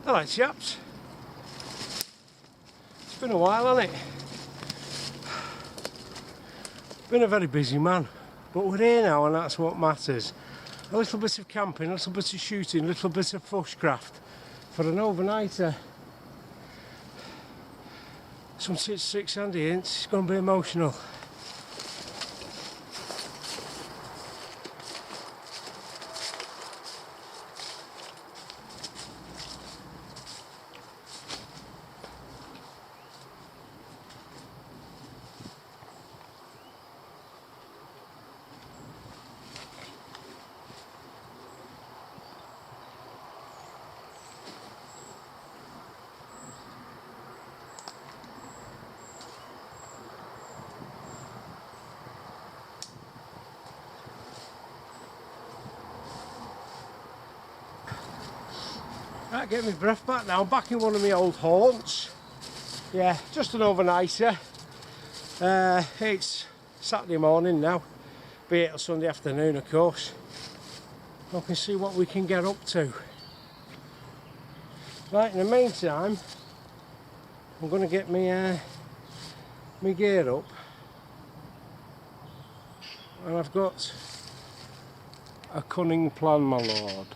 Alright chaps, it's been a while, hasn't it? Been a very busy man, but we're here now and that's what matters. A little bit of camping, a little bit of shooting, a little bit of bushcraft for an overnighter. Some 6 handy hints, it's going to be emotional. Right, get my breath back now. I'm back in one of my old haunts. Yeah, just an overnighter. It's Saturday morning now. Be it Sunday afternoon, of course. We can see what we can get up to. Right, in the meantime, I'm going to get my gear up. And I've got a cunning plan, my lord.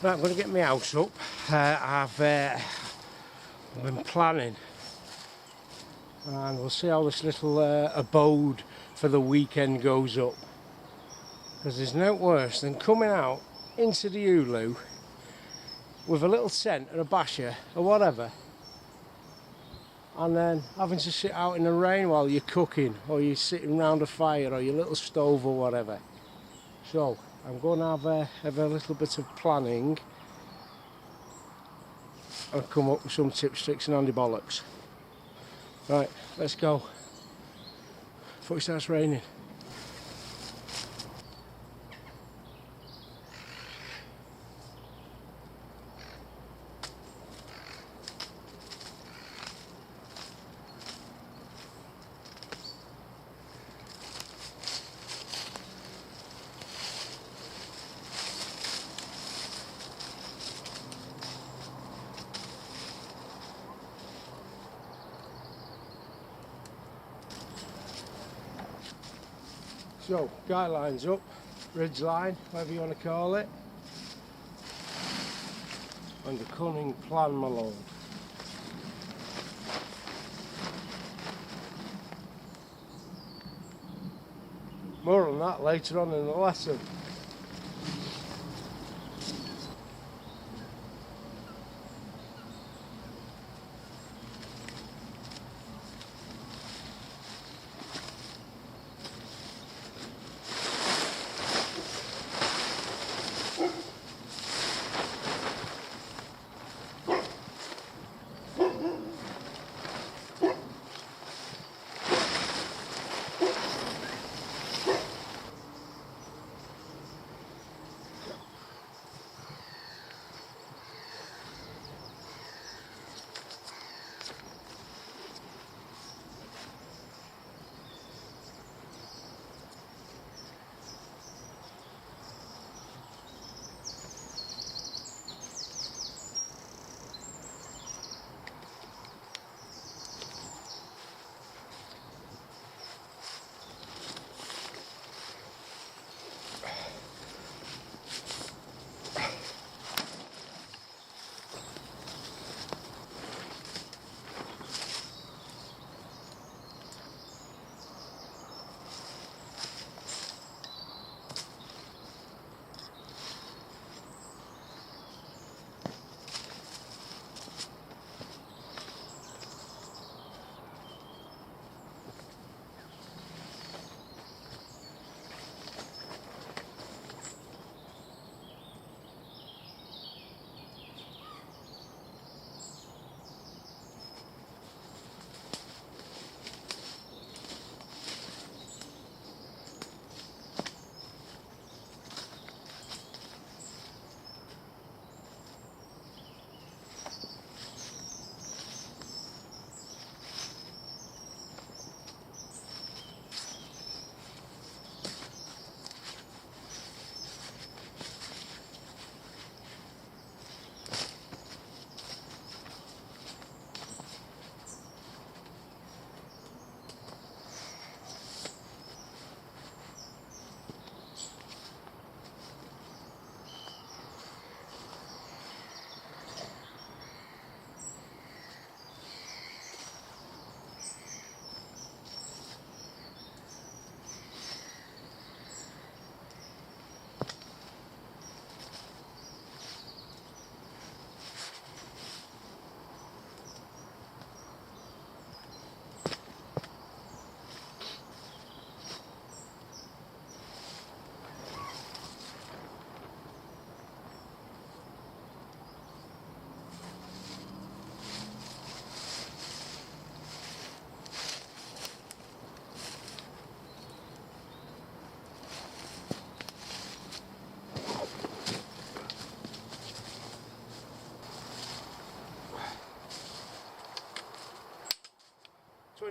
Right, I'm going to get my house up. I've been planning, and we'll see how this little abode for the weekend goes up. Because there's no worse than coming out into the Ulu with a little tent or a basher or whatever, and then having to sit out in the rain while you're cooking, or you're sitting round a fire, or your little stove or whatever. So I'm going to have a little bit of planning and come up with some tips, tricks and handy bollocks. Right, let's go before it starts raining. So, guy lines up, ridge line, whatever you want to call it, and the cunning plan, my lord. More on that later on in the lesson.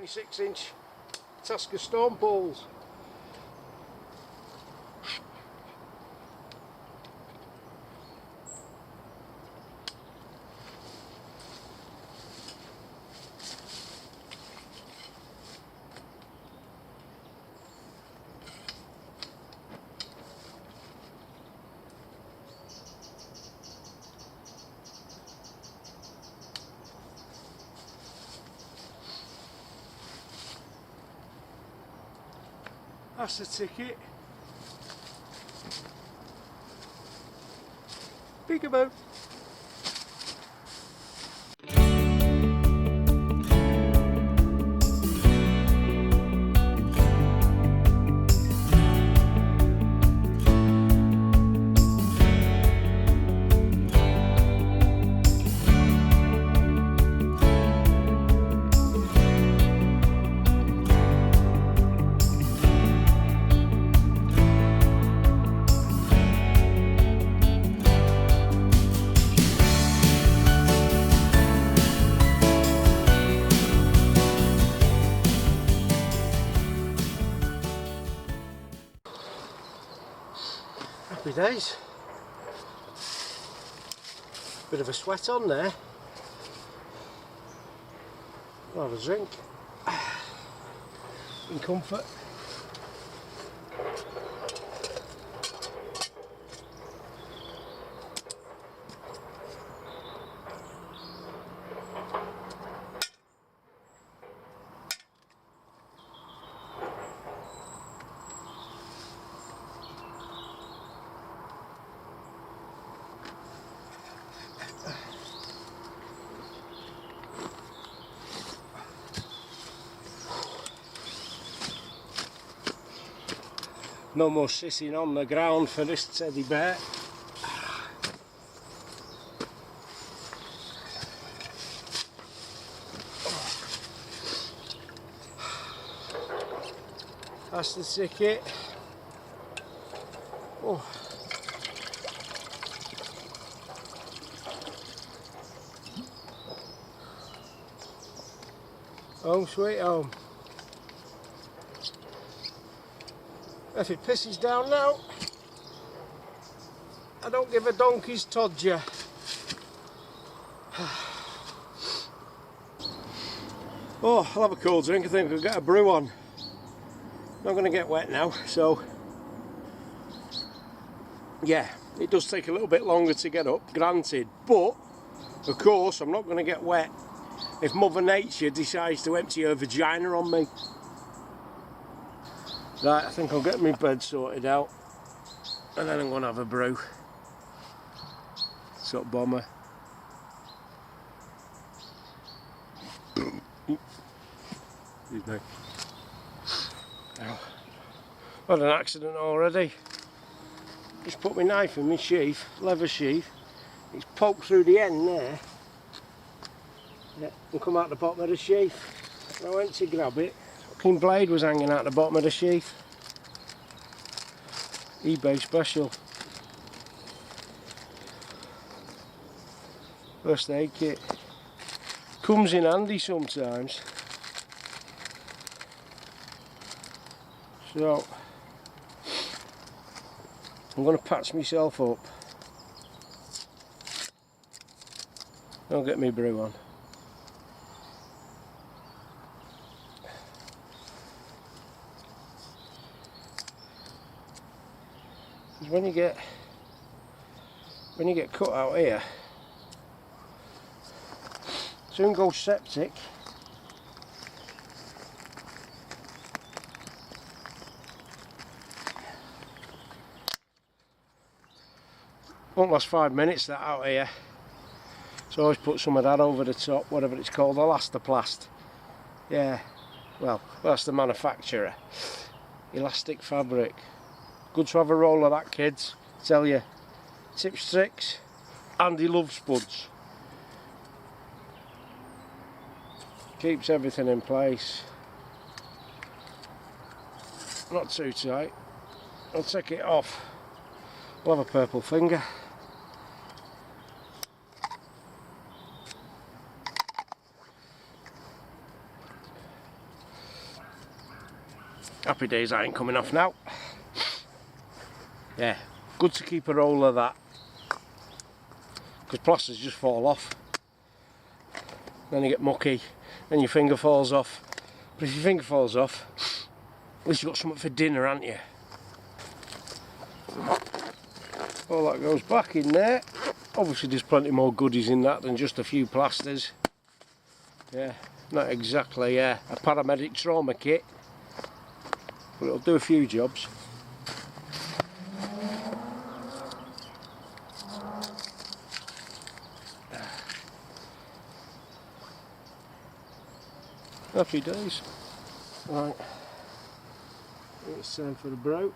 26-inch Tasker stone poles. That's the ticket. Peekaboo. Happy days. Bit of a sweat on there. I'll have a drink in comfort. No more sitting on the ground for this teddy bear. That's the ticket. Oh. Home sweet home. If it pisses down now, I don't give a donkey's todger. Oh, I'll have a cold drink. I think I'll get a brew on. Not going to get wet now, so yeah, it does take a little bit longer to get up, granted, but of course I'm not going to get wet if Mother Nature decides to empty her vagina on me. Right, I think I'll get my bed sorted out and then I'm going to have a brew. Sort of bomber. Excuse me. Now, I've had an accident already. Just put my knife in my sheath, leather sheath. It's poked through the end there. Yeah, and come out the bottom of the sheath. When I went to grab it, fucking blade was hanging out the bottom of the sheath. eBay special. First aid kit. Comes in handy sometimes. So I'm going to patch myself up. I'll get me brew on. Because when you get cut out here, soon goes septic. Won't last 5 minutes that out here. So always put some of that over the top, whatever it's called, elastoplast. Yeah, well, that's the manufacturer. Elastic fabric. Good to have a roll of that, kids. Tell you. Tips, tricks. Andy loves spuds. Keeps everything in place. Not too tight. I'll take it off. I'll have a purple finger. Happy days I ain't coming off now. Yeah, good to keep a roll of that, because plasters just fall off. Then you get mucky, then your finger falls off. But if your finger falls off, at least you've got something for dinner, haven't you? All that goes back in there. Obviously there's plenty more goodies in that than just a few plasters. Yeah, not exactly a paramedic trauma kit, but it'll do a few jobs. Happy days. Right, it's time for the brew.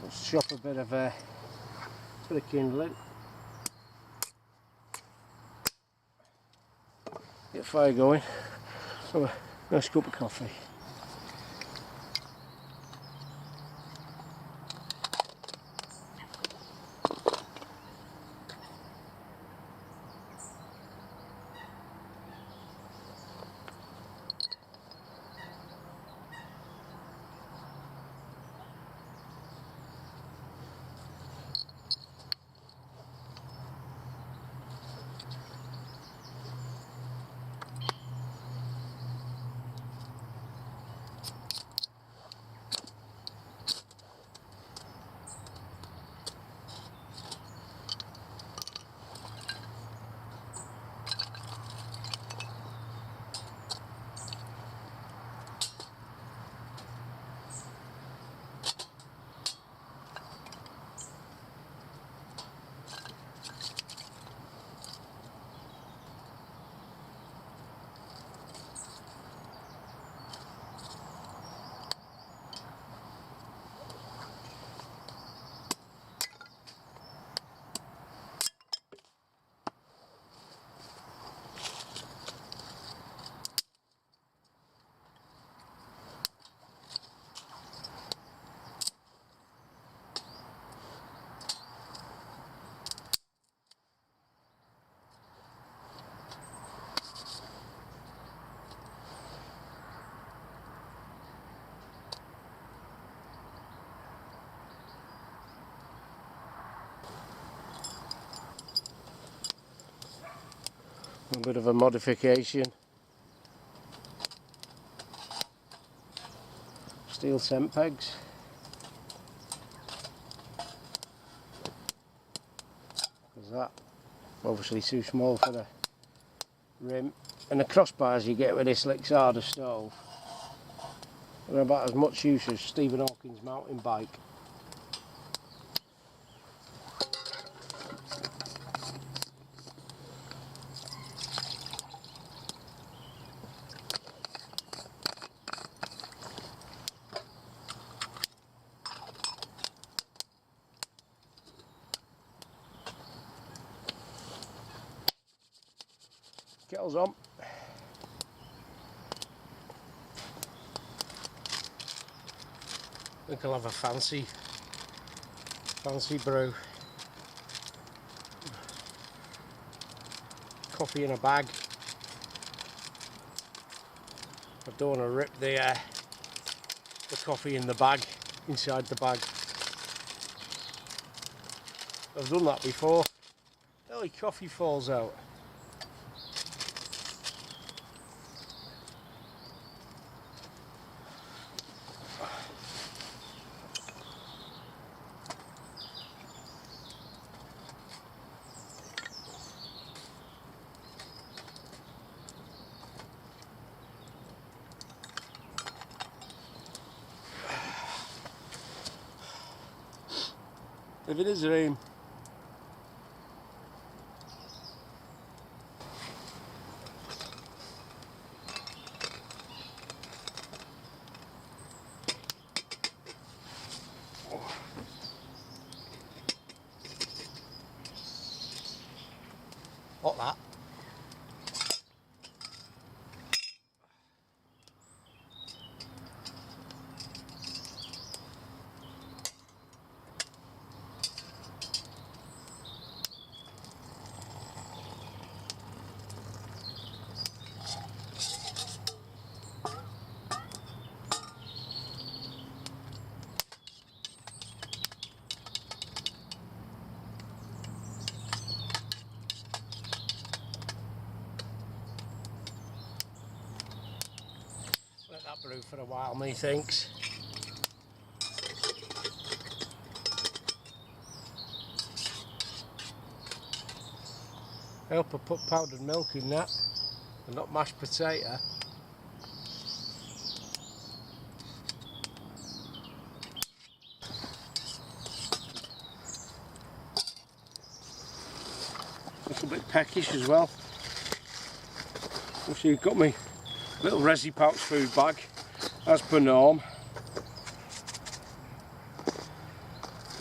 Let's chop a bit of kindling. Get fire going. Have a nice cup of coffee. A bit of a modification. Steel tent pegs. There's that. Obviously too small for the rim. And the crossbars you get with this Lixada stove are about as much use as Stephen Hawking's mountain bike. Kettle's on. I think I'll have a fancy brew. Coffee in a bag. I don't want to rip the coffee in the bag, inside the bag. I've done that before. Nearly coffee falls out. If it is rain. for a while, methinks. I hope I put powdered milk in that and not mashed potato. A little bit peckish as well. So you've got me little resi pouch food bag as per norm.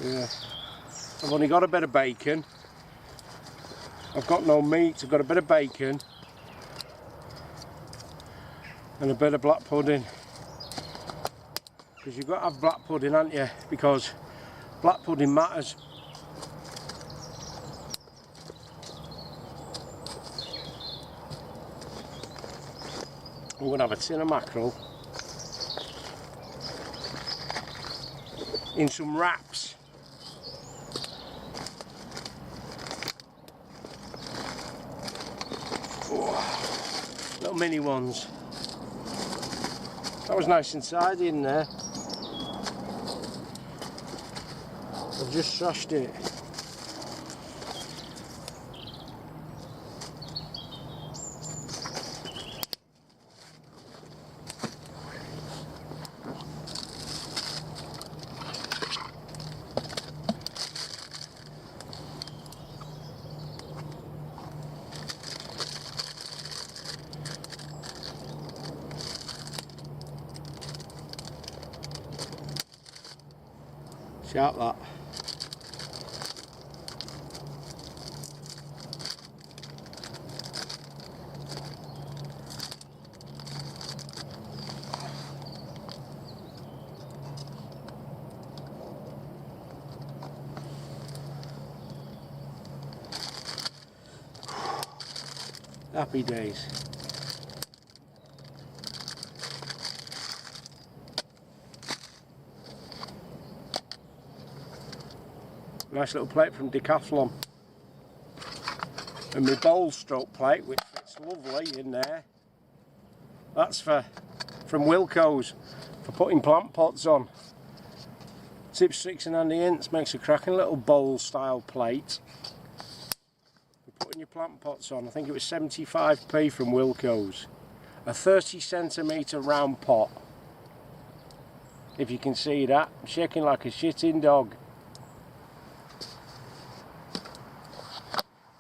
Yeah. I've only got a bit of bacon. I've got no meat, I've got a bit of bacon and a bit of black pudding. Because you've got to have black pudding, haven't you? Because black pudding matters. I'm going to have a tin of mackerel in some wraps. Oh, little mini ones. That was nice and tidy in there. I've just trashed it. Sharp that. Happy days. Nice little plate from Decathlon. And my bowl stroke plate, which fits lovely in there. That's from Wilco's for putting plant pots on. Tips 6 and handy hints, makes a cracking little bowl style plate. For putting your plant pots on. I think it was 75p from Wilco's. A 30cm round pot. If you can see that, I'm shaking like a shitting dog.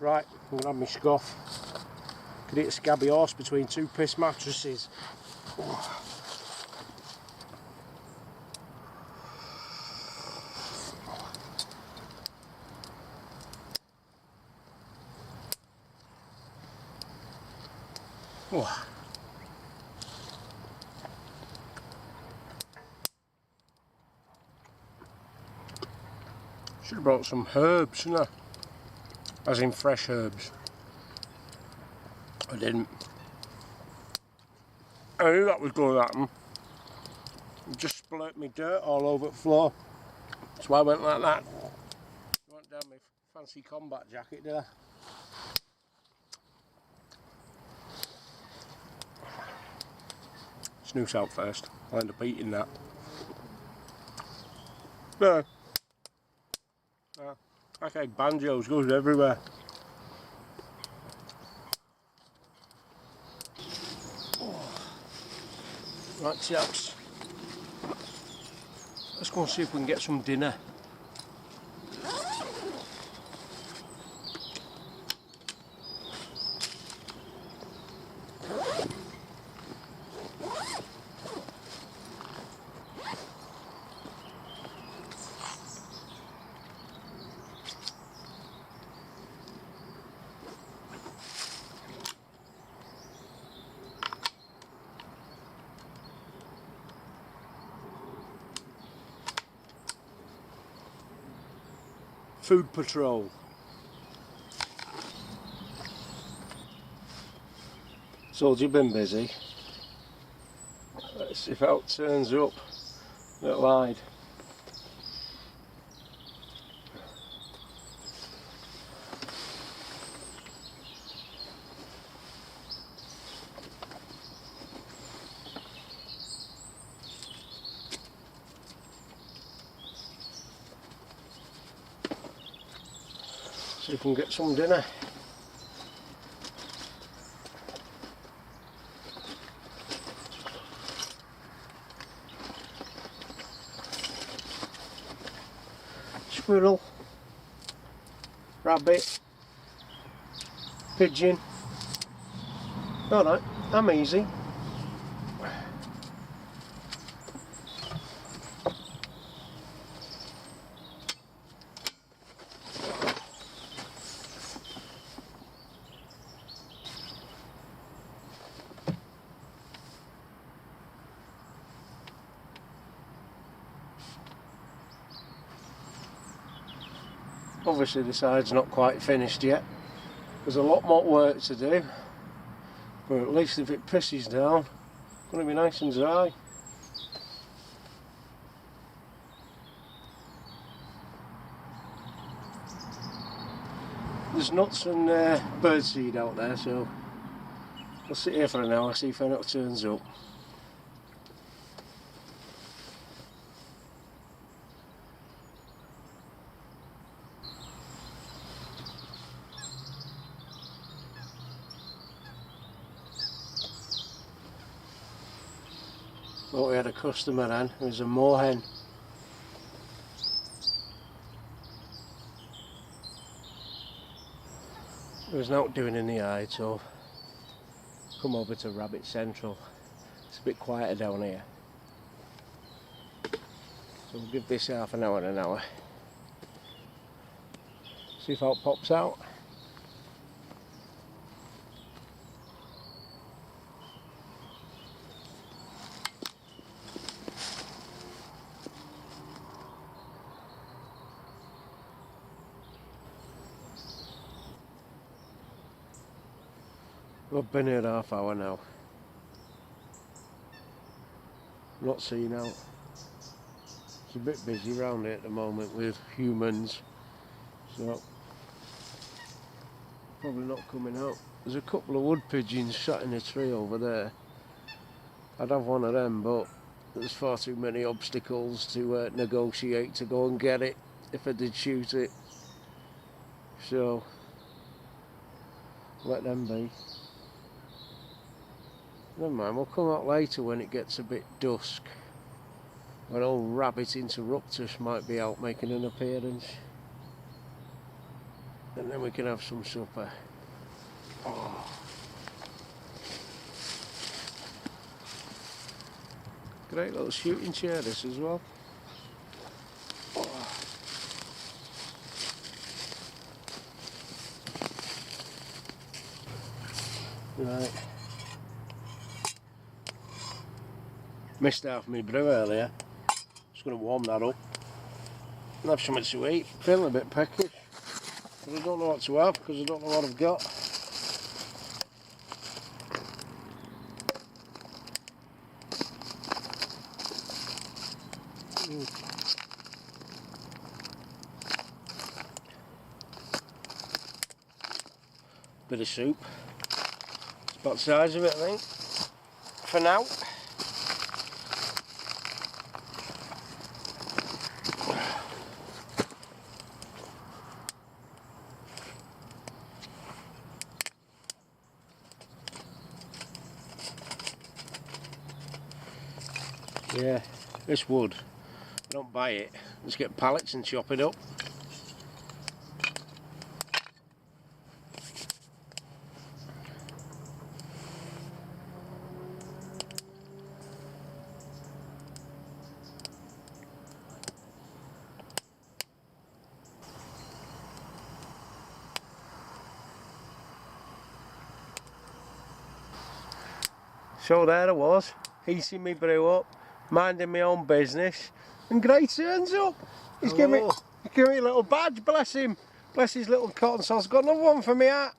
Right, I'm going to have my scoff. Could eat a scabby horse between two piss mattresses. Oh. Oh. Should have brought some herbs, shouldn't I? As in fresh herbs. I didn't. I knew that was going to happen. It just splurt me dirt all over the floor. That's why I went like that. I went down my fancy combat jacket, did I? Snooze out first. I'll end up eating that. No. No. Okay, banjos goes everywhere. Right, chaps. Let's go and see if we can get some dinner. Food patrol. So you've been busy. Let's see if out turns up. That lied. So we can get some dinner. Squirrel, rabbit, pigeon. Alright, I'm easy. Obviously the side's not quite finished yet. There's a lot more work to do, but at least if it pisses down, it's going to be nice and dry. There's nuts and birdseed out there, so I'll sit here for an hour, see if anything turns up. Thought we had a customer then, it was a moorhen. There was not doing in the hide, so come over to Rabbit Central. It's a bit quieter down here. So we'll give this half an hour. See if out pops out. We've been here half hour now. Not seen out. It's a bit busy around here at the moment with humans, so probably not coming out. There's a couple of wood pigeons sat in a tree over there. I'd have one of them, but there's far too many obstacles to negotiate to go and get it if I did shoot it. So let them be. Never mind, we'll come out later when it gets a bit dusk. When old Rabbit Interruptus might be out making an appearance. And then we can have some supper. Oh. Great little shooting chair this as well. Oh. Right. Missed half my brew earlier. Just going to warm that up and have something to eat. Feeling a bit peckish, but I don't know what to have because I don't know what I've got. Bit of soup. It's about the size of it, I think, for now. Yeah, this wood, I don't buy it, just get pallets and chop it up. So there I was, heating me brew up, minding my own business, and Gray turns up. He's giving me a little badge, bless him. Bless his little cotton sauce. Got another one for me hat.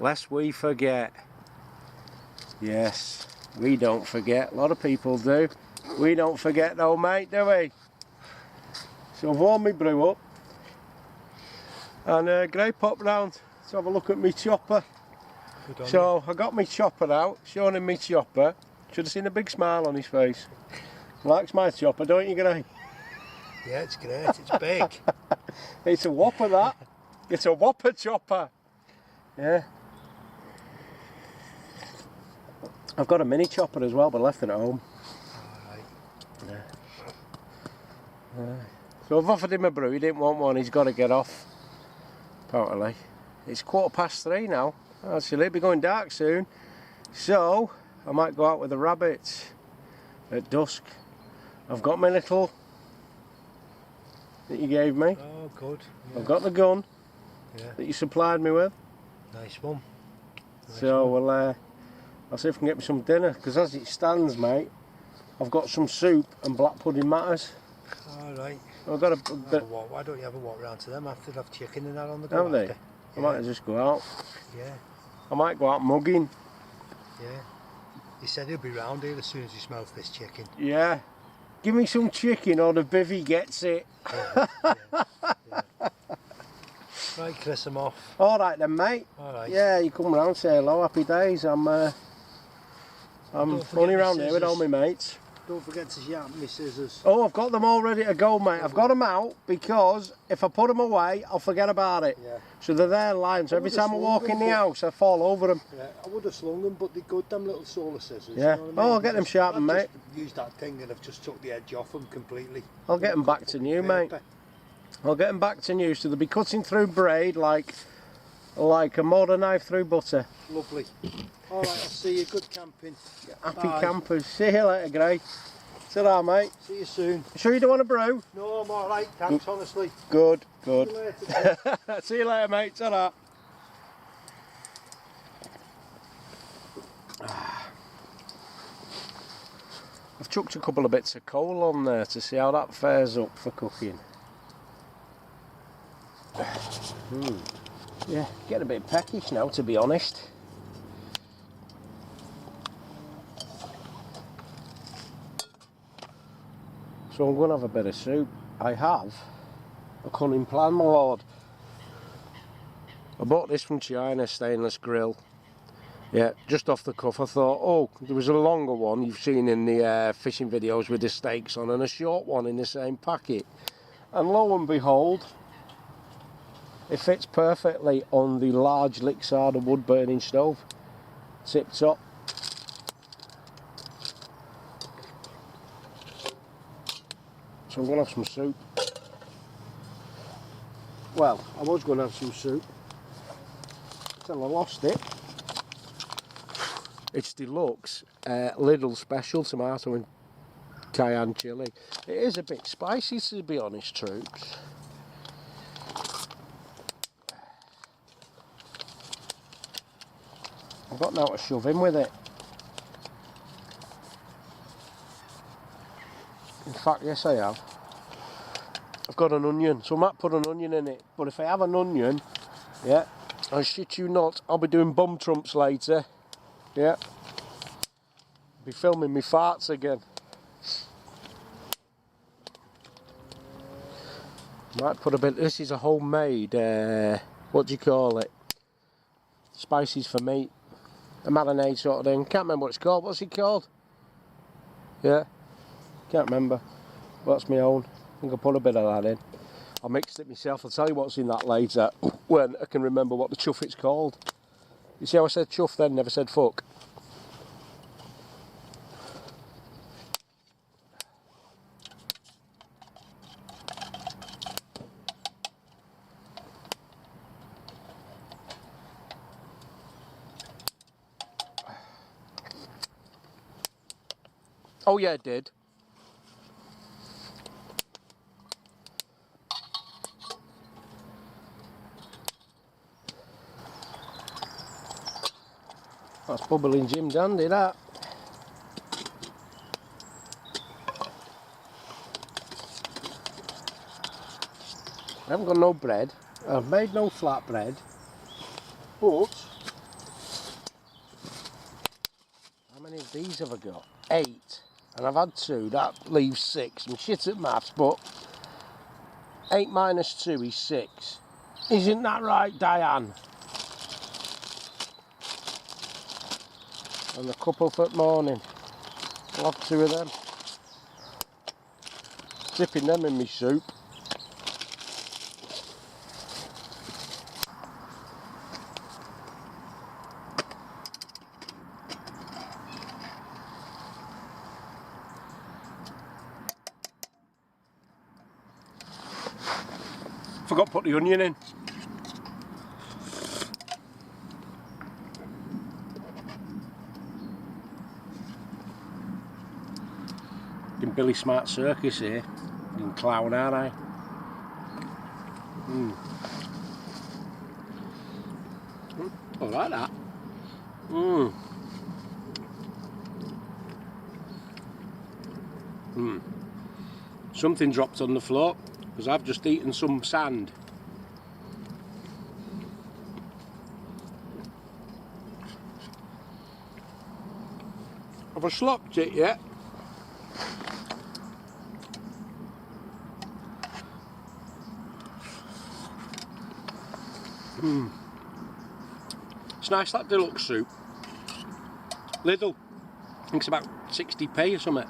Lest we forget. Yes, we don't forget. A lot of people do. We don't forget though, mate, do we? So I've warmed my brew up. And Gray popped round to have a look at me chopper. So I got my chopper out, showing him my chopper. Should have seen a big smile on his face. Likes my chopper, don't you, Gray? Yeah, it's great, it's big. It's a whopper, that. It's a whopper chopper. Yeah. I've got a mini chopper as well, but I left it at home. Alright. Yeah. So I've offered him a brew, he didn't want one, he's got to get off. Apparently. It's 3:15 now. Actually, it'll be going dark soon. So, I might go out with the rabbits at dusk. I've got my little that you gave me. Oh, good. Yeah. I've got the gun that you supplied me with. Nice one. Nice so one. I'll see if I can get me some dinner, because as it stands, mate, I've got some soup and black pudding matters. Alright. I've got why don't you have a walk round to them after they have chicken and that on the go? Have they? I might just go out. Yeah. I might go out mugging. Yeah. He said he'll be round here as soon as he smells this chicken. Yeah. Give me some chicken or the bivvy gets it. Yeah. Right, Chris, I'm off. Alright then, mate. Alright. Yeah, you come round, say hello, happy days. I'm running around here with all my mates. Don't forget to sharpen my scissors. Oh, I've got them all ready to go, mate. I've got them out because if I put them away, I'll forget about it. Yeah. So they're there lying. So every time I walk in the house, I fall over them. Yeah, I would have slung them, but they're good, them little solar scissors. Yeah. You know what I mean? Oh, I'll get them sharpened, mate. Just use that thing and I've just took the edge off them completely. I'll get them back to new, mate. I'll get them back to new, so they'll be cutting through braid like a modern knife through butter. Lovely. Alright, I'll see you. Good camping. Happy campers. See you later, Gray. Ta-ra, mate. See you soon. You sure you don't want a brew? No, I'm alright, thanks, honestly. Good, good. See you later. See you later, mate. Ta-ra. I've chucked a couple of bits of coal on there to see how that fares up for cooking. Yeah, getting a bit peckish now, to be honest. So I'm going to have a bit of soup. I have a cunning plan, my lord. I bought this from China, stainless grill. Yeah, just off the cuff I thought, oh, there was a longer one you've seen in the fishing videos with the steaks on, and a short one in the same packet. And lo and behold, it fits perfectly on the large Lixarda wood burning stove. Tip top. So I'm going to have some soup. Well, I was going to have some soup until I lost it. It's deluxe Lidl special tomato and cayenne chilli. It is a bit spicy, to be honest, troops. I've got now to shove in with it. In fact, yes I have. I've got an onion, so I might put an onion in it. But if I have an onion, yeah, I shit you not, I'll be doing bum trumps later. Yeah. Be filming me farts again. Might put a bit, this is a homemade, what do you call it? Spices for meat. A marinade sort of thing. Can't remember what it's called. What's it called? Yeah. Can't remember. That's my own. I think I'll put a bit of that in. I mixed it myself. I'll tell you what's in that later when I can remember what the chuff it's called. You see how I said chuff then, never said fuck? Oh yeah, it did. That's bubbling Jim Dandy, that. I haven't got no bread. I've made no flatbread. But how many of these have I got? 8. And I've had 2, that leaves 6. I'm shit at maths, but 8 minus 2 is 6. Isn't that right, Diane? And a couple for the morning. I'll have 2 of them. Dipping them in my soup. Forgot to put the onion in. In Billy Smart Circus here. In clown, aren't I? I like that. Something dropped on the floor because I've just eaten some sand. Have I slopped it yet? It's nice, that deluxe soup. Lidl, I think it's about 60p or something.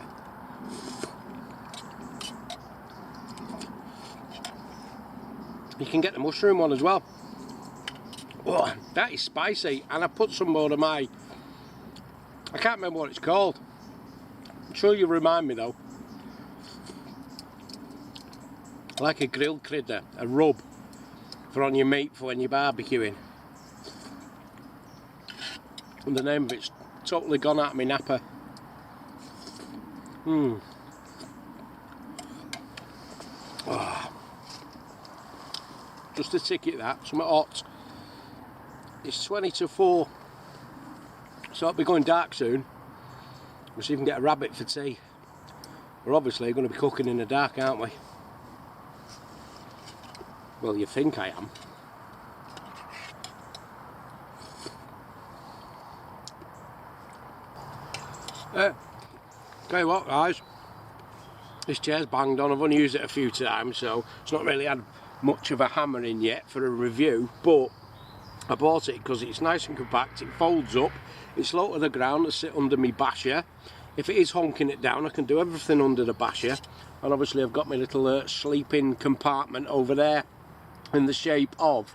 You can get the mushroom one as well. Oh, that is spicy, and I put some more of my, I can't remember what it's called. I'm sure you remind me though. Like a grill critter, a rub for on your meat for when you're barbecuing. And the name of it's totally gone out of my napper. Oh. Just a ticket that, something hot. It's 20 to 4, so it'll be going dark soon. We'll see if we can get a rabbit for tea. We're obviously going to be cooking in the dark, aren't we? Well, you think I am. Tell you what guys, this chair's banged on. I've only used it a few times, so it's not really had much of a hammering yet for a review, but I bought it because it's nice and compact, it folds up, it's low to the ground to sit under my basher. If it is honking it down, I can do everything under the basher, and obviously I've got my little sleeping compartment over there in the shape of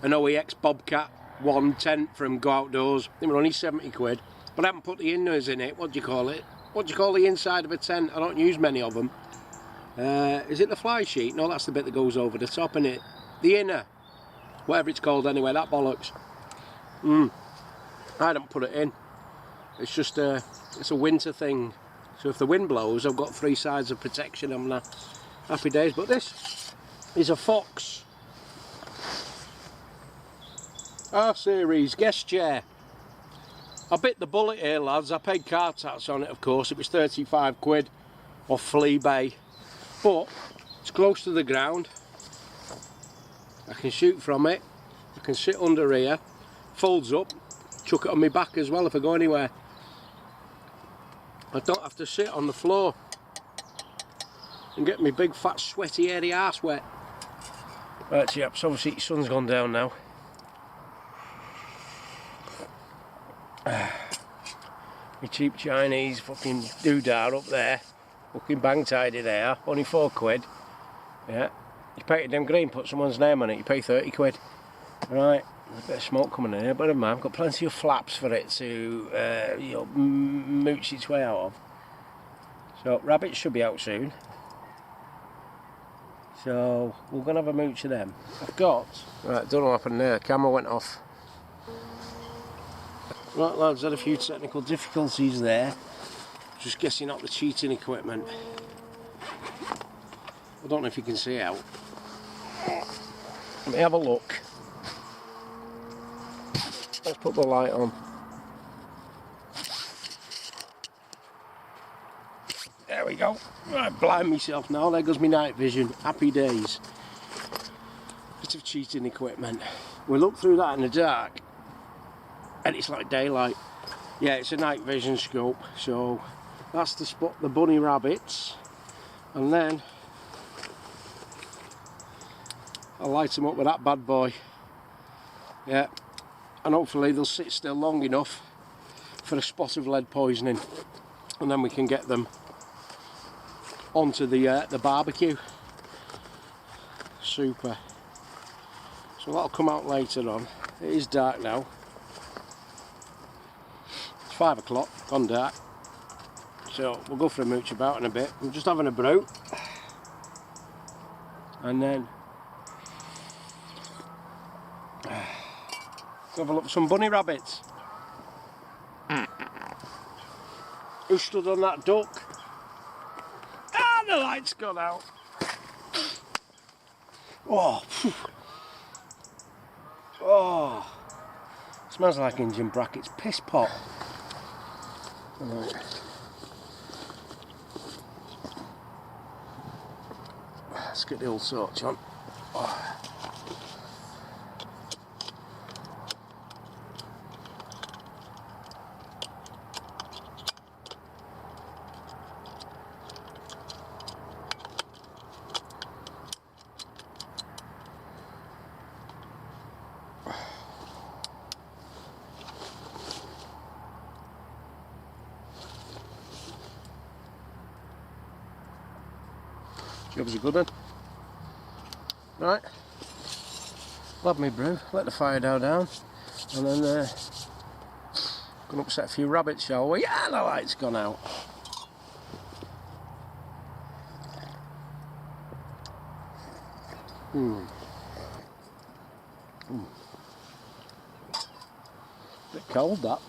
an OEX Bobcat 1 tent from Go Outdoors. They were only 70 quid, but I haven't put the inners in it. What do you call it? What do you call the inside of a tent? I don't use many of them. Is it the fly sheet? No, that's the bit that goes over the top, innit? The inner, whatever it's called anyway, that bollocks. I don't put it in. It's just it's a winter thing. So if the wind blows, I've got 3 sides of protection. I'm happy days. But this is a Fox R-Series guest chair. I bit the bullet here, lads. I paid car tax on it, of course. It was 35 quid off Fleabay. But it's close to the ground. I can shoot from it. I can sit under here. Folds up. Chuck it on my back as well if I go anywhere. I don't have to sit on the floor and get my big fat sweaty hairy arse wet. Right, chaps, obviously the sun's gone down now. My cheap Chinese fucking doodah up there, fucking bang tidy there, only 4 quid. Yeah, you painted them green, put someone's name on it, you pay 30 quid. Right, there's a bit of smoke coming in here, but never mind, I've got plenty of flaps for it to you know, mooch its way out of. So rabbits should be out soon. So we're gonna have a mooch of them. I've got, right, don't know what happened there, camera went off. Right lads, had a few technical difficulties there. Just guessing out the cheating equipment. I don't know if you can see out. Let me have a look. Let's put the light on. There we go. Right, blind myself now, there goes my night vision. Happy days. Bit of cheating equipment. We look through that in the dark and it's like daylight. Yeah, it's a night vision scope, so that's to spot the bunny rabbits, and then I'll light them up with that bad boy. Yeah, and hopefully they'll sit still long enough for a spot of lead poisoning, and then we can get them onto the barbecue. Super. So that'll come out later on. It is dark now. It's 5 o'clock, gone dark. So we'll go for a mooch about in a bit. I'm just having a brew, and then Let's have a look for some bunny rabbits. Who stood on that duck? Ah, the light's gone out. Oh, phew. Oh, smells like engine brackets piss pot. Right. Let's get the old torch on. Oh. Job's a good one. Right, love me brew, let the fire down, and then gonna upset a few rabbits, shall we? Yeah, the light's gone out. Bit cold that.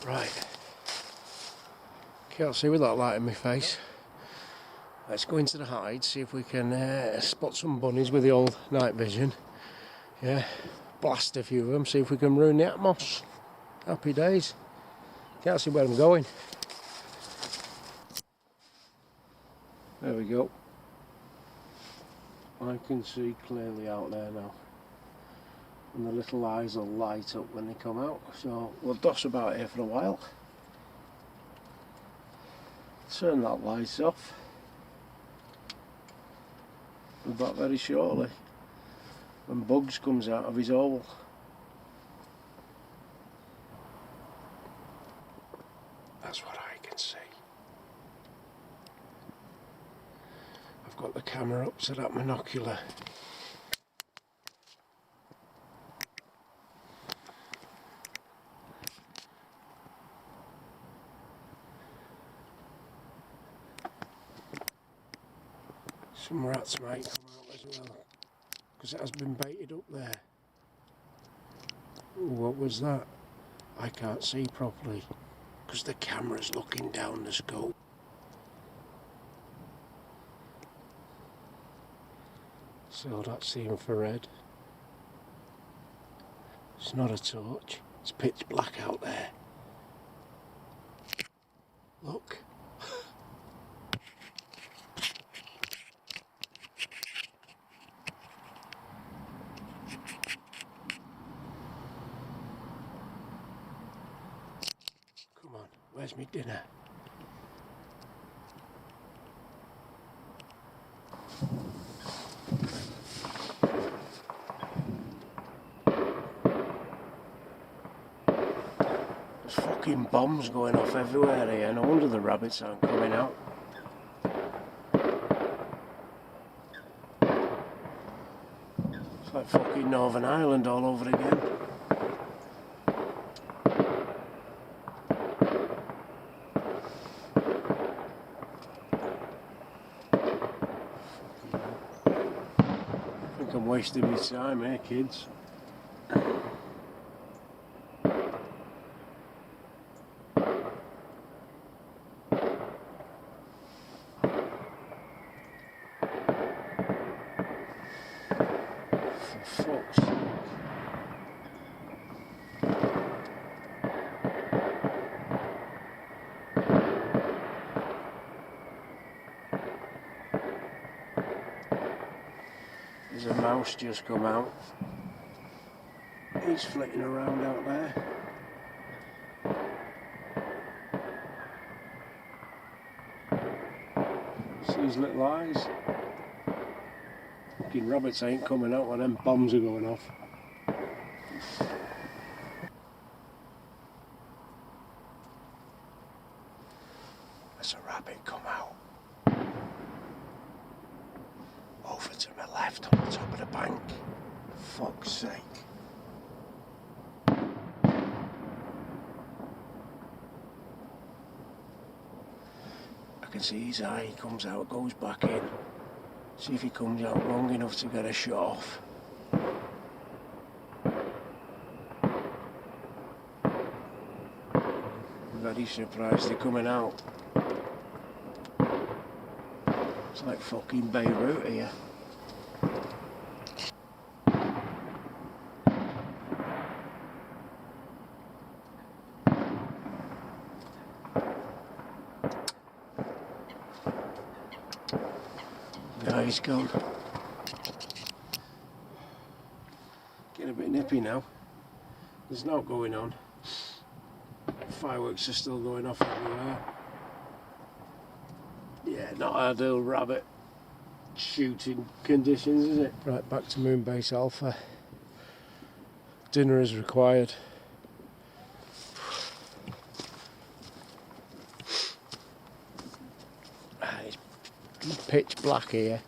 Right. Can't see with that light in my face. Let's go into the hide, see if we can spot some bunnies with the old night vision. Yeah, blast a few of them, see if we can ruin the atmos. Happy days. Can't see where I'm going. There we go. I can see clearly out there now. And the little eyes will light up when they come out. So we'll doss about here for a while. Turn that light off. We'll be back very shortly when Bugs comes out of his hole. That's what I can see. I've got the camera up to that monocular. Some rats might come out as well, because it has been baited up there. Ooh, what was that? I can't see properly, because the camera's looking down the scope. So that's the infrared. It's not a torch, it's pitch black out there. Look. Come on, where's my dinner? There's fucking bombs going off everywhere here, no wonder the rabbits aren't coming out. It's like fucking Northern Ireland all over again. I think I'm wasting my time here, kids. For fuck's sake. There's a mouse just come out. He's flitting around out there. See his little eyes? Fucking rabbits ain't coming out when them bombs are going off. There's a rabbit come out. Over to my left on the top of the bank. Fuck's sake. I can see his eye. He comes out, goes back in. See if he comes out long enough to get a shot off. Very surprised they're coming out. It's like fucking Beirut here. Now he's gone. Getting a bit nippy now. There's no going on. Fireworks are still going off everywhere. Yeah, not ideal rabbit shooting conditions, is it? Right, back to Moonbase Alpha. Dinner is required. It's pitch black here.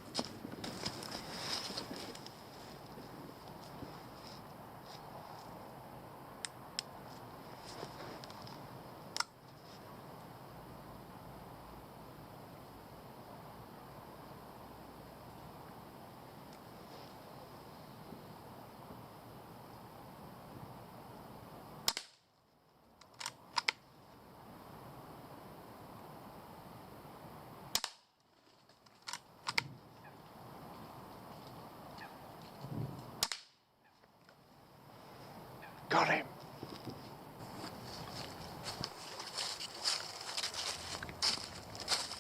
Got him.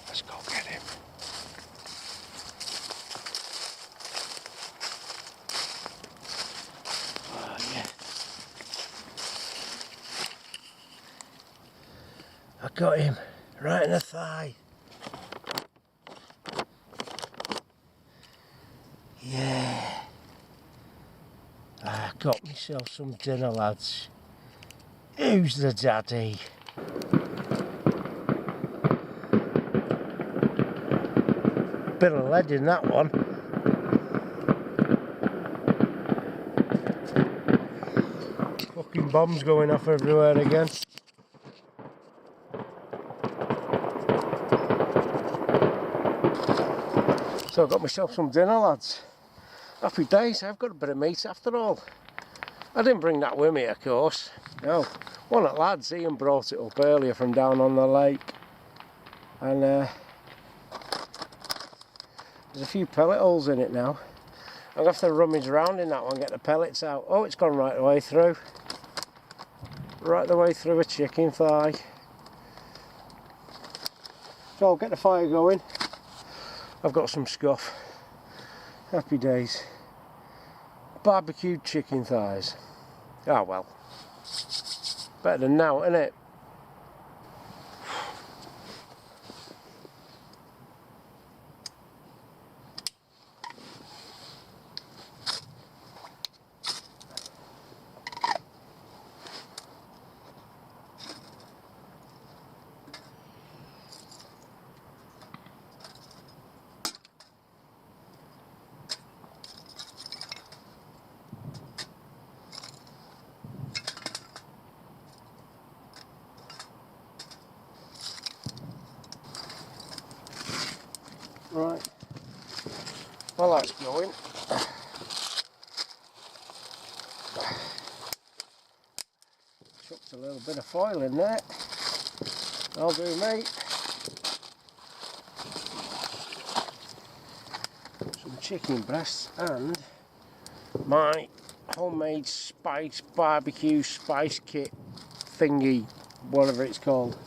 Let's go get him. Oh yeah. I got him right in the thigh. Yeah. I got myself some dinner, lads. Who's the daddy? Bit of lead in that one. Fucking bombs going off everywhere again. So I got myself some dinner, lads. Happy days, I've got a bit of meat after all. I didn't bring that with me, of course. No, one at lads, Ian brought it up earlier from down on the lake. And there's a few pellet holes in it now. I'm going to have to rummage around in that one, get the pellets out. Oh, it's gone right the way through. Right the way through a chicken thigh. So I'll get the fire going. I've got some scuff. Happy days. Barbecued chicken thighs. Ah well. Better than now, isn't it? Right, well that's going. Chucked a little bit of foil in there. That'll do, mate. Some chicken breasts and my homemade spice barbecue spice kit thingy, whatever it's called.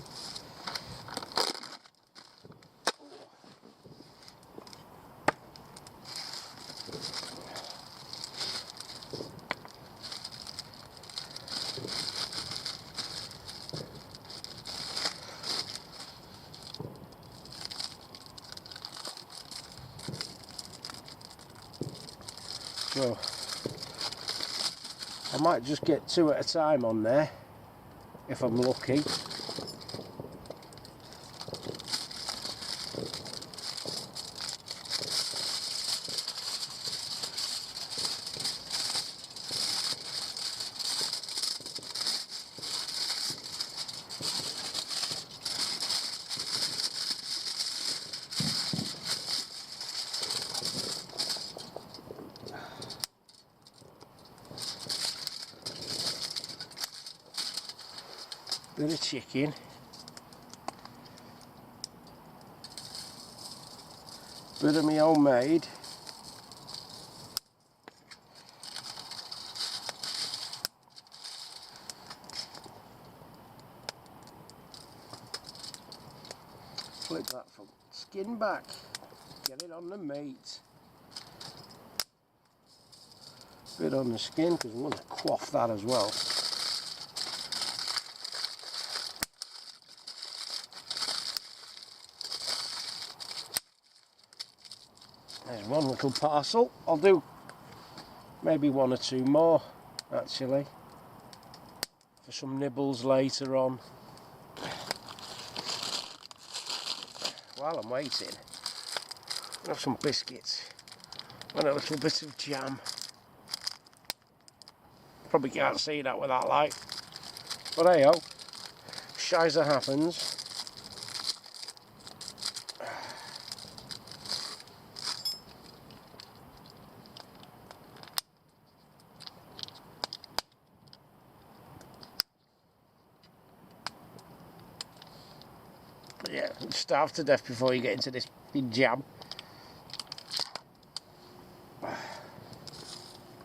So I might just get 2 at a time on there if I'm lucky. Bit of chicken. Bit of me homemade. Flip that from skin back. Get it on the meat. Bit on the skin because I'm going to quaff that as well. There's one little parcel. I'll do maybe one or two more actually for some nibbles later on. While I'm waiting, I'll have some biscuits and a little bit of jam. Probably can't see that with that light, but hey ho, shizer happens. Yeah, starve to death before you get into this big jam.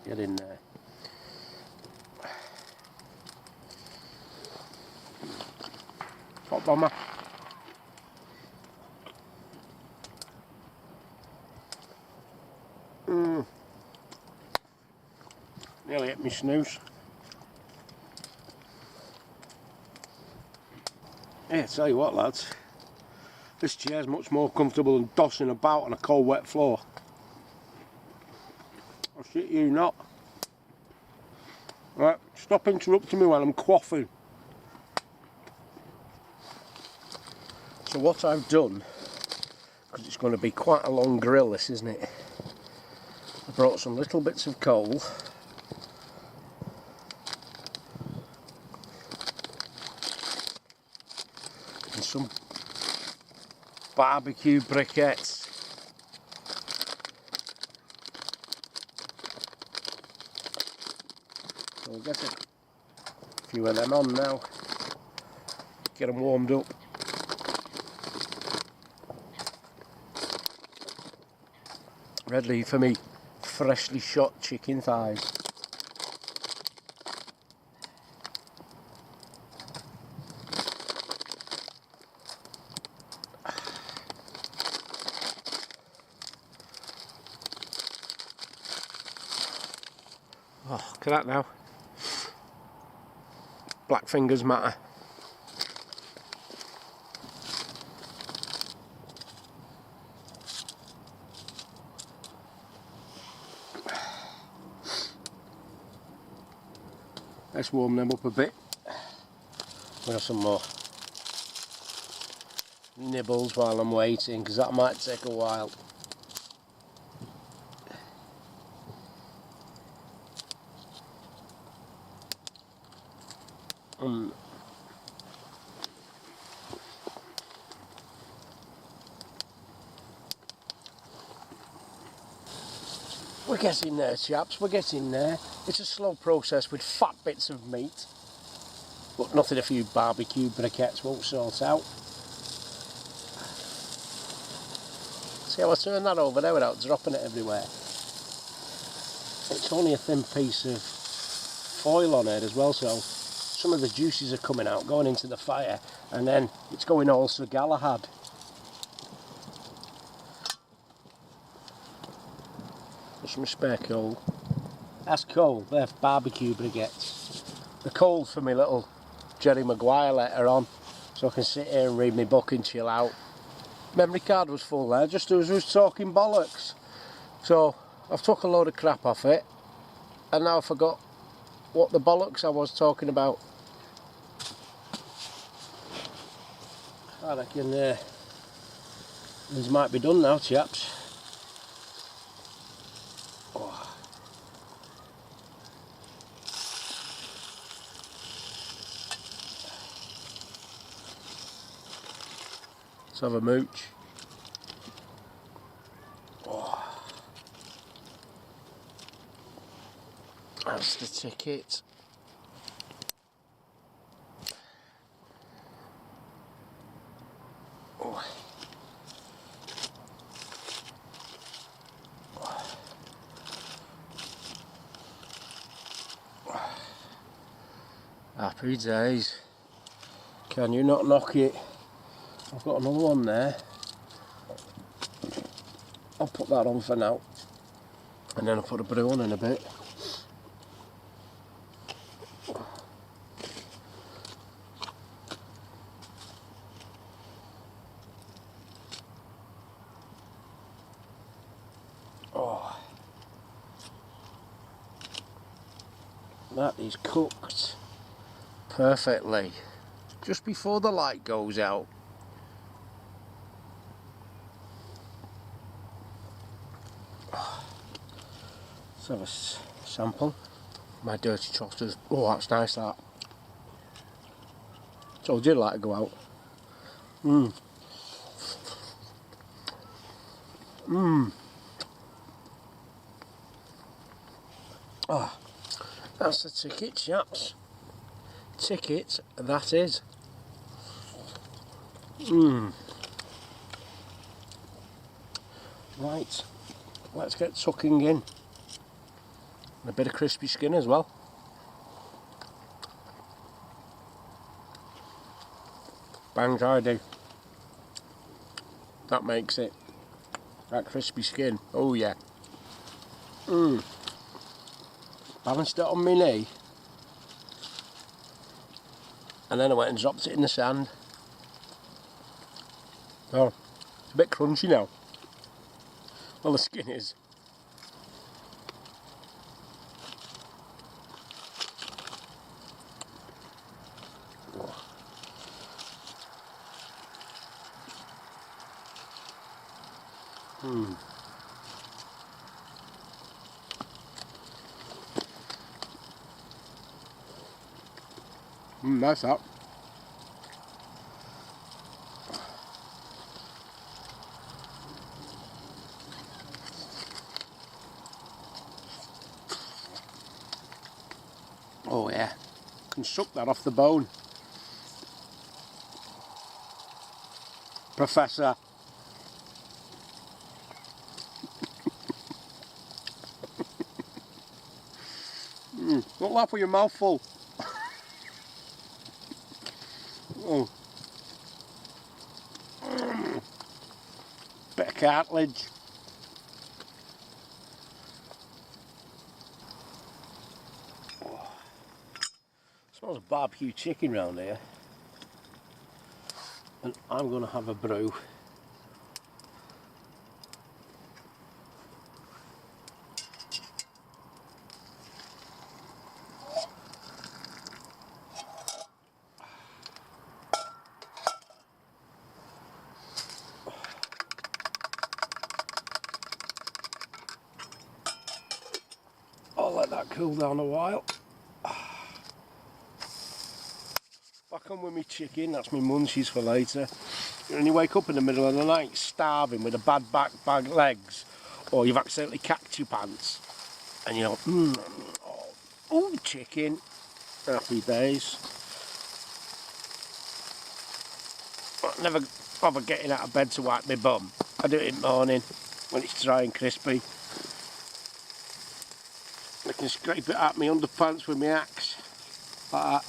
Get in there. Hot bomber. Nearly hit me snooze. Yeah, tell you what lads, this chair's much more comfortable than dossing about on a cold wet floor. I shit you not. Right, stop interrupting me while I'm quaffing. So what I've done, because it's going to be quite a long grill this, isn't it? I brought some little bits of coal. And some barbecue briquettes. So we'll get a few of them on now. Get them warmed up. Ready for me freshly shot chicken thighs. Oh, look at that now. Black fingers matter. Let's warm them up a bit. We'll have some more nibbles while I'm waiting, because that might take a while. We're getting there, chaps, we're getting there. It's a slow process with fat bits of meat, but nothing a few barbecue briquettes won't sort out. See how I turn that over there without dropping it everywhere? It's only a thin piece of foil on it as well, so some of the juices are coming out, going into the fire, and then it's going all Sir Galahad. Some spare coal. That's coal, they're barbecue briquettes. The coal for my little Jerry Maguire letter on, so I can sit here and read my book and chill out. Memory card was full there, just as I was talking bollocks. So I've took a load of crap off it, and now I forgot what the bollocks I was talking about. I reckon these might be done now, chaps. Let's have a mooch. Oh. That's the ticket. Oh. Happy days. Can you not knock it? I've got another one there. I'll put that on for now. And then I'll put a brew on in a bit. Oh. That is cooked perfectly. Just before the light goes out. Let's have a sample. My dirty trotters. Oh, that's nice, that. Told you to let it go out. Mmm. Mmm. Ah, that's the ticket, chaps. Ticket, that is. Mmm. Right, let's get tucking in. And a bit of crispy skin as well. Bang tidy. That makes it. That crispy skin. Oh yeah. Mmm. Balanced it on my knee. And then I went and dropped it in the sand. Oh, it's a bit crunchy now. Well, the skin is. Hmm. Nice that. Oh yeah, can suck that off the bone. Professor. Don't laugh with your mouth full. Oh. Bit of cartilage. Oh. Smells of barbecue chicken round here. And I'm going to have a brew. I'll let that cool down a while. Back on with my chicken, that's my munchies for later. And you wake up in the middle of the night starving with a bad back, bad legs, or you've accidentally cacked your pants, and you're like, oh, chicken, happy days. I never bother getting out of bed to wipe my bum. I do it in the morning when it's dry and crispy. I can scrape it out my underpants with my axe, like that.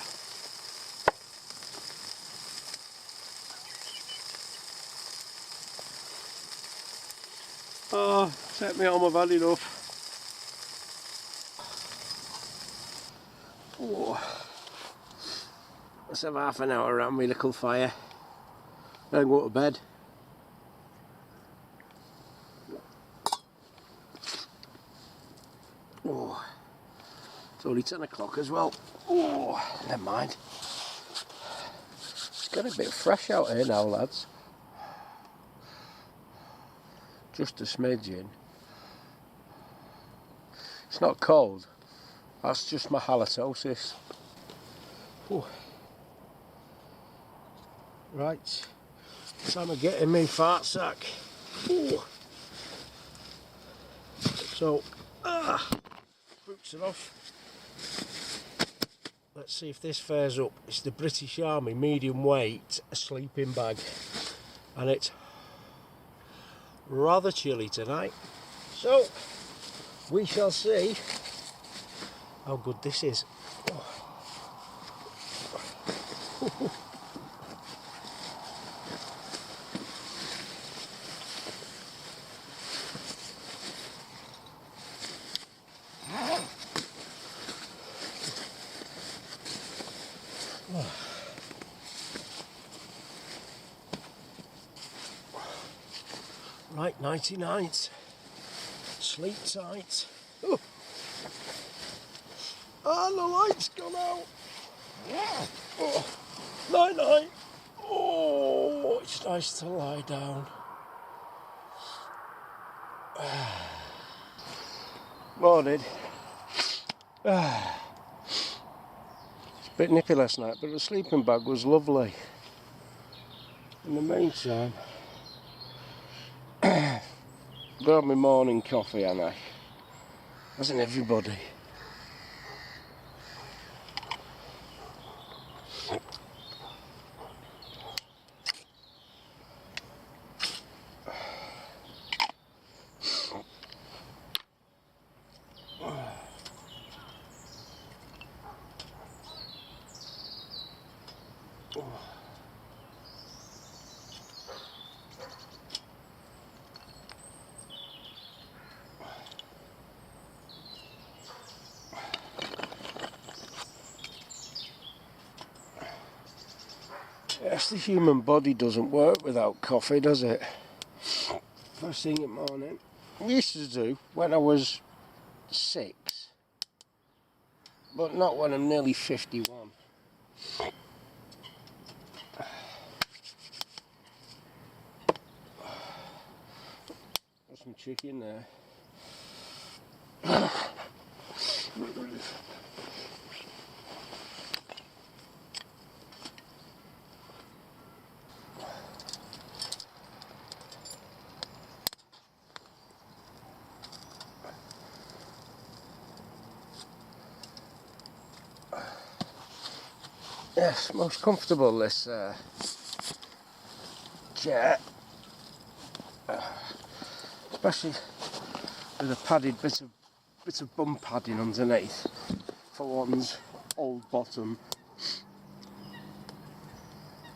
Oh, set me home, I've had enough. Oh. Let's have half an hour around my little fire, then go to bed. Oh, it's only 10 o'clock as well. Oh, never mind. It's getting a bit fresh out here now, lads. Just a smidgen. It's not cold, that's just my halitosis. Oh. Right, time of getting me fart sack. Ooh. So, boots are off. Let's see if this fares up. It's the British Army medium weight sleeping bag. and it's rather chilly tonight, so we shall see how good this is. Right, 99s, sleep tight. Oh. And the light's gone out. Oh. Night night. Oh, it's nice to lie down. Morning. It's a bit nippy last night, but the sleeping bag was lovely. In the meantime, got my morning coffee, and I hasn't everybody. Yes, the human body doesn't work without coffee, does it? First thing in the morning. I used to do when I was 6, but not when I'm nearly 51. Got some chicken there. Yes, most comfortable this chair, especially with a padded bit of bum padding underneath for one's old bottom.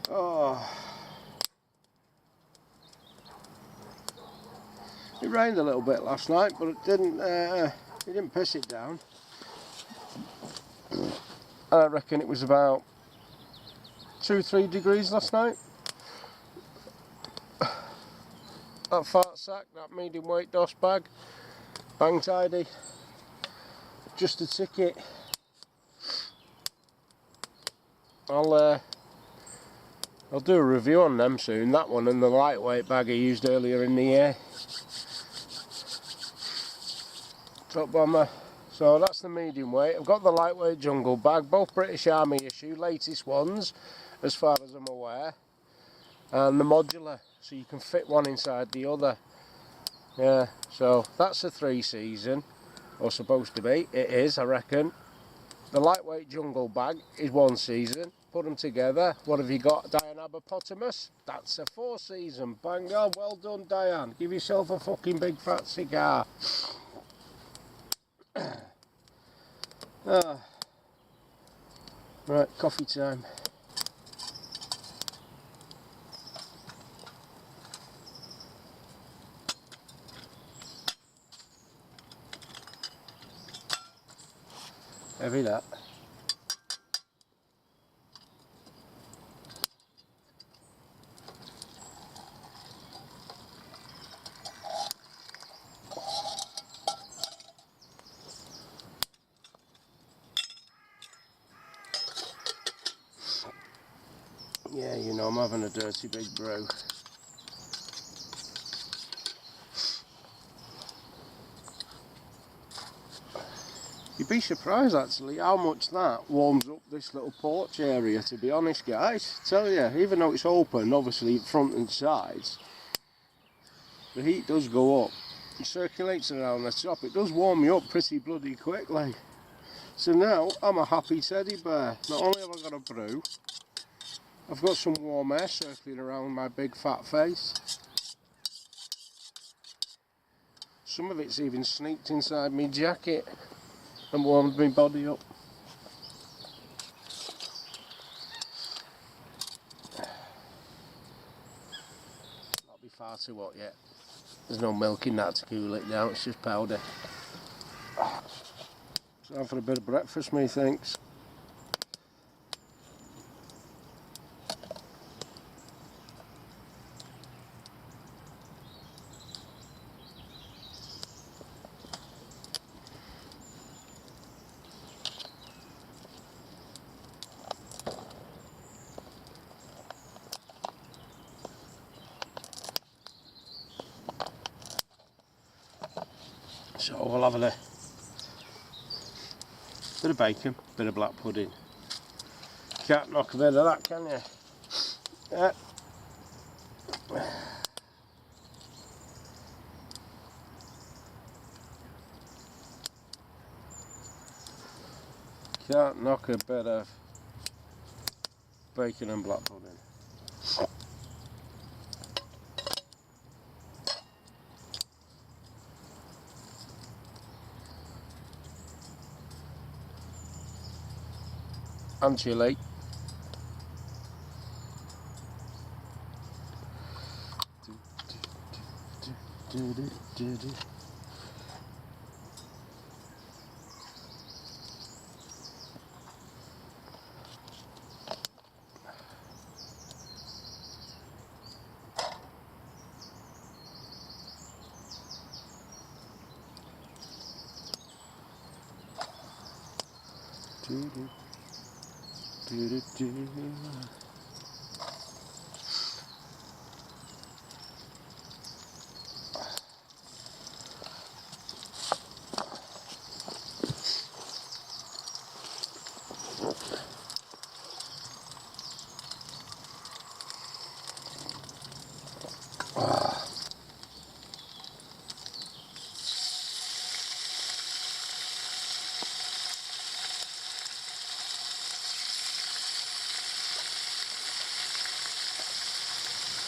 Oh, it rained a little bit last night, but it didn't piss it down. I reckon it was about 2-3 degrees last night. That fart sack, that medium weight DOS bag, bang tidy. Just a ticket. I'll do a review on them soon. That one and the lightweight bag I used earlier in the year. Top bomber. So that's the medium weight. I've got the lightweight jungle bag, both British Army issue, latest ones, as far as I'm aware. And the modular, so you can fit one inside the other. Yeah, so that's a 3-season, or supposed to be. It is, I reckon. The lightweight jungle bag is 1 season. Put them together. What have you got, Diane Aberpotamus? That's a 4-season. Bang on, well done, Diane. Give yourself a fucking big fat cigar. Right, coffee time. Heavy that. Yeah, you know, I'm having a dirty big brew. You'd be surprised actually how much that warms up this little porch area, to be honest guys. Tell you, even though it's open, obviously front and sides, the heat does go up. It circulates around the top. It does warm me up pretty bloody quickly. So now I'm a happy teddy bear. Not only have I got a brew, I've got some warm air circling around my big fat face. Some of it's even sneaked inside my jacket and warmed my body up. That'll be far too hot yet. There's no milk in that to cool it down, it's just powder. Time for a bit of breakfast, methinks. So we'll have a bit of bacon, bit of black pudding. Can't knock a bit of that, can you? Yeah. Can't knock a bit of bacon and black pudding. And chilli.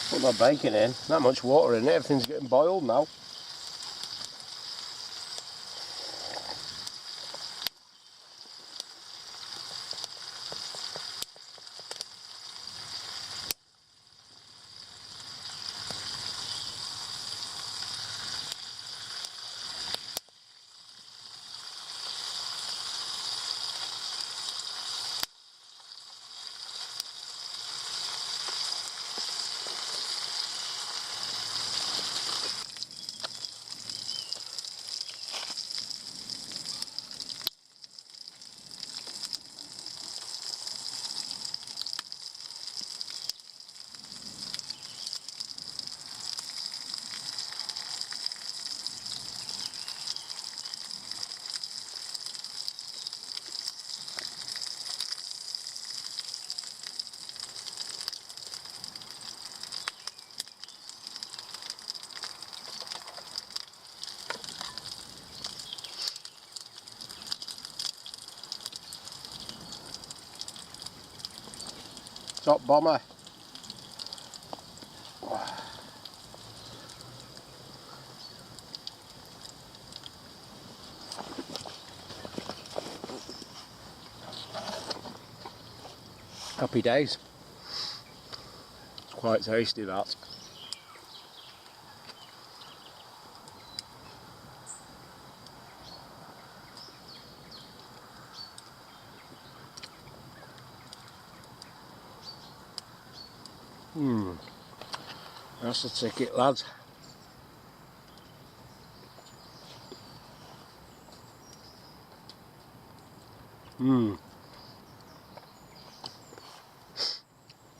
Put my bacon in, not much water in it, everything's getting boiled now. Top bomber. Happy days. It's quite tasty, that. That's the ticket, lads.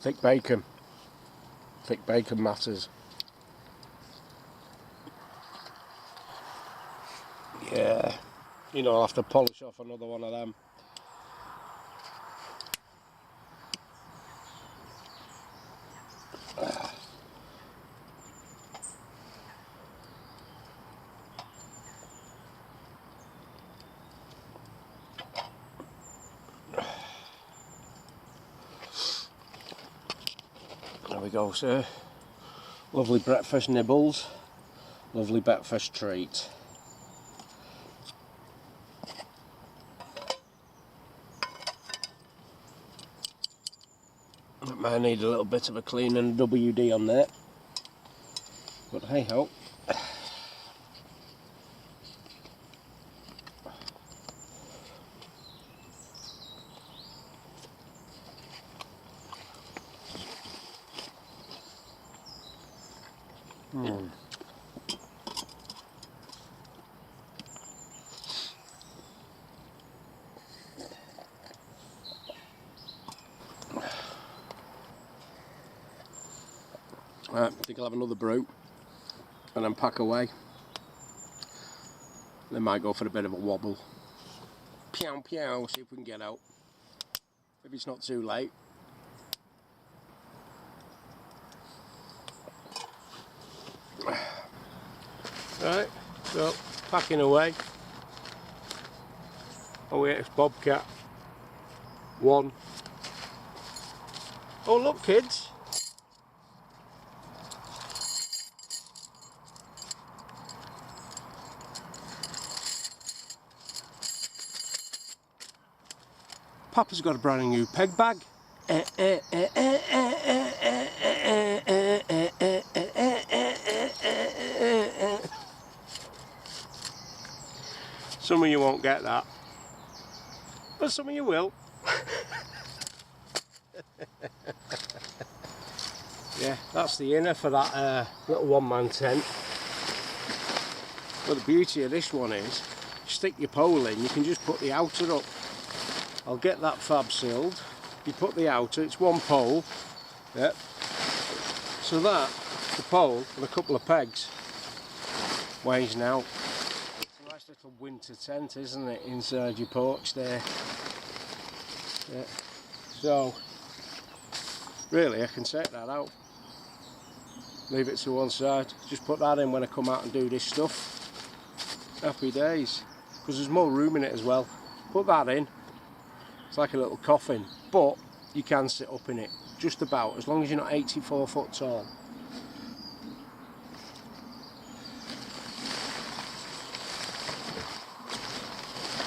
Thick bacon. Thick bacon matters. Yeah. You know, I'll have to polish off another one of them. go, sir. Lovely breakfast nibbles, lovely breakfast treat. It might need a little bit of a clean and a WD on there, but hey ho. I think I'll have another brew and then pack away. Then might go for a bit of a wobble. Pew pew, see if we can get out. If it's not too late. Right, so packing away. OEX Bobcat 1. Oh look kids! Papa's got a brand new peg bag. Some of you won't get that, but some of you will. Yeah, that's the inner for that little one-man tent. But the beauty of this one is, stick your pole in, you can just put the outer up. I'll get that fab sealed. You put the outer, it's one pole. Yep. So that, the pole and a couple of pegs, weighs now. It's a nice little winter tent, isn't it, inside your porch there. Yeah. So, really I can take that out. Leave it to one side. Just put that in when I come out and do this stuff. Happy days. Because there's more room in it as well. Put that in. It's like a little coffin, but you can sit up in it, just about, as long as you're not 84 foot tall.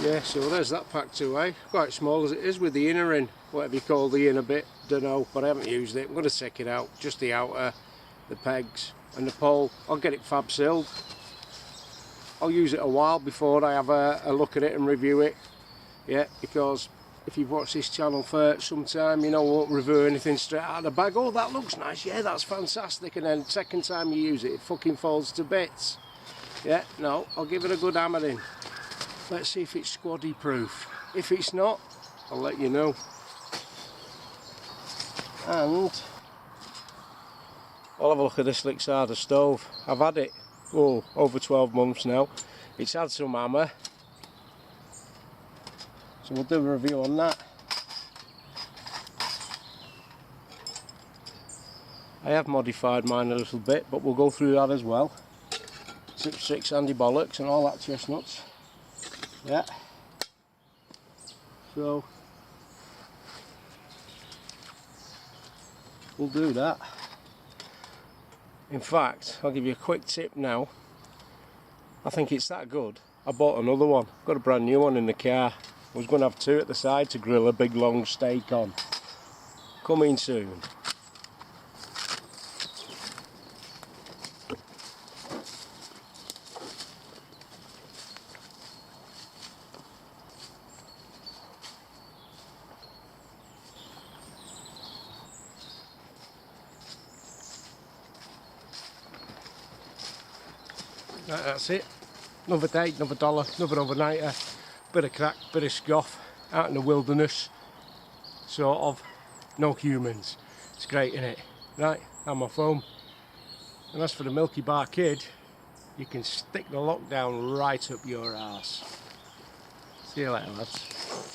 Yeah, so there's that packed away. Quite small as it is with the inner in, whatever you call the inner bit, don't know, but I haven't used it. I'm going to take it out, just the outer, the pegs and the pole. I'll get it fab sealed. I'll use it a while before I have a look at it and review it. Yeah, because if you've watched this channel for some time, you know I won't review anything straight out of the bag. Oh, that looks nice, yeah, that's fantastic, and then second time you use it, it fucking falls to bits. Yeah, no, I'll give it a good hammering. Let's see if it's squaddy proof. If it's not, I'll let you know. And I'll have a look at this Lixada stove. I've had it, oh, over 12 months now. It's had some hammer. So we'll do a review on that. I have modified mine a little bit, but we'll go through that as well. 6 Andy bollocks and all that chestnuts. Yeah. So we'll do that. In fact, I'll give you a quick tip now. I think it's that good. I bought another one. Got a brand new one in the car. I was going to have 2 at the side to grill a big long steak on. Coming soon. Right, that's it. Another day, another dollar, another overnighter. Bit of crack, bit of scoff, out in the wilderness, sort of, no humans. It's great, isn't it? Right, I'm off home. And as for the Milky Bar Kid, you can stick the lockdown right up your arse. See you later, lads.